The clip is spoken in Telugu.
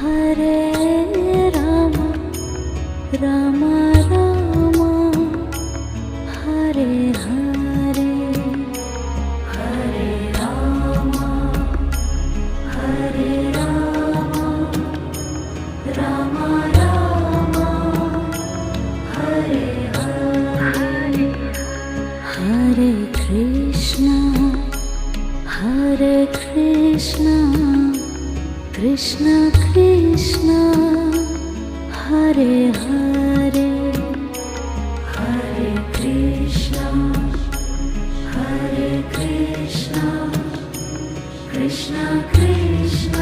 హరే రామ రామ రామ హరే హరే హరే రామ హరే రామ రామ రామ హరే హరే హరే కృష్ణ కృష్ణ కృష్ణ హరే హరే హరే కృష్ణ కృష్ణ కృష్ణ